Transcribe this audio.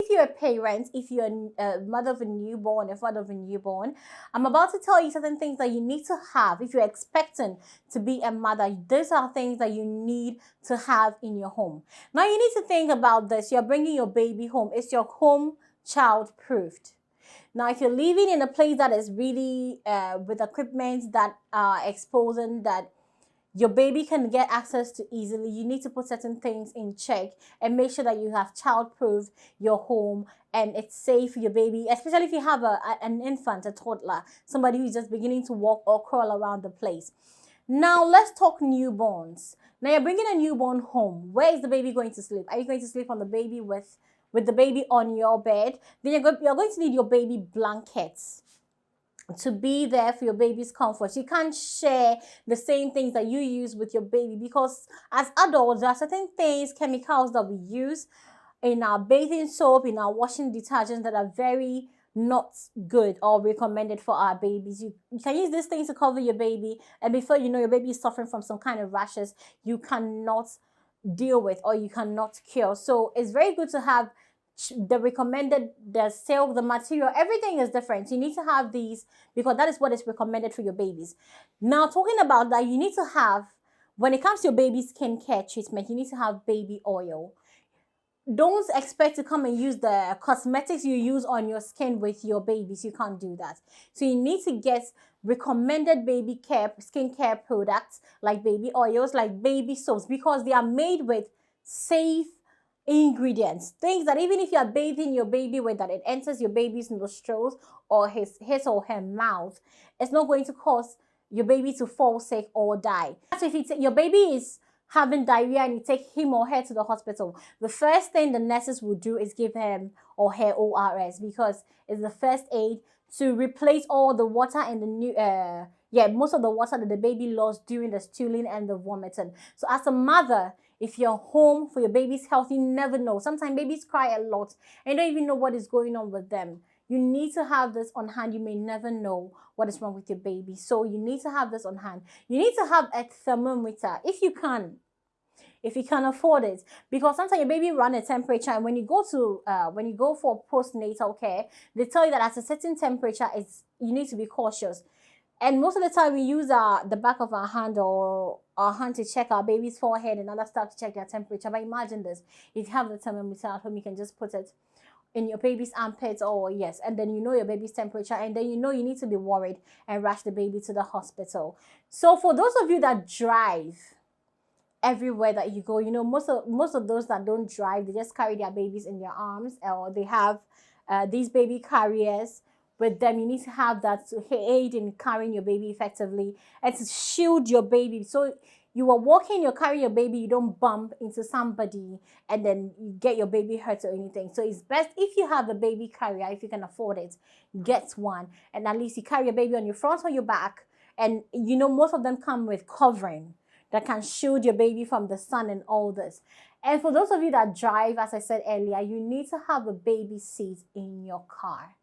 If you're a parent, if you're a mother of a newborn, a father of a newborn, I'm about to tell you certain things that you need to have. If you're expecting to be a mother, these are things that you need to have in your home. Now you need to think about this. You're bringing your baby home. Is your home child proofed? Now, if you're living in a place that is really with equipment that are exposing that your baby can get access to easily, you need to put certain things in check and make sure that you have child-proof your home and it's safe for your baby, especially if you have an infant, a toddler, somebody who's just beginning to walk or crawl around the place. Now, let's talk newborns. Now, you're bringing a newborn home. Where is the baby going to sleep? Are you going to sleep on the baby with the baby on your bed? Then you're going to need your baby blankets to be there for your baby's comfort. You can't share the same things that you use with your baby because as adults, there are certain things, chemicals that we use in our bathing soap, in our washing detergent that are very not good or recommended for our babies. You can use these things to cover your baby, and before you know, your baby is suffering from some kind of rashes you cannot deal with or you cannot cure. So it's very good to have the recommended, the silk, the material, everything is different. You need to have these because that is what is recommended for your babies. Now, talking about that, you need to have, when it comes to your baby's skincare treatment, you need to have baby oil. Don't expect to come and use the cosmetics you use on your skin with your babies. You can't do that. So you need to get recommended baby care, skincare products like baby oils, like baby soaps, because they are made with safe ingredients, things that even if you are bathing your baby with, that it enters your baby's nostrils or his or her mouth, it's not going to cause your baby to fall sick or die. So if your baby is having diarrhea and you take him or her to the hospital, the first thing the nurses will do is give him or her ORS, because it's the first aid to replace all the water in the new most of the water that the baby lost during the stooling and the vomiting. So as a mother, if you're home for your baby's health, you never know. Sometimes babies cry a lot and you don't even know what is going on with them. You need to have this on hand. You may never know what is wrong with your baby. So you need to have this on hand. You need to have a thermometer if you can afford it, because sometimes your baby run a temperature, and when you go for postnatal care, they tell you that at a certain temperature you need to be cautious. And most of the time we use the back of our hand or our hand to check our baby's forehead and other stuff to check their temperature. But imagine this, if you have the thermometer at home, you can just put it in your baby's armpits, and then you know your baby's temperature, and then you know you need to be worried and rush the baby to the hospital. So for those of you that drive everywhere that you go, most of those that don't drive, they just carry their babies in their arms, or they have these baby carriers with them. You need to have that to aid in carrying your baby effectively and to shield your baby. So you are walking, you're carrying your baby, you don't bump into somebody and then you get your baby hurt or anything. So it's best if you have a baby carrier, if you can afford it, get one. And at least you carry your baby on your front or your back. And most of them come with covering that can shield your baby from the sun and all this. And for those of you that drive, as I said earlier, you need to have a baby seat in your car.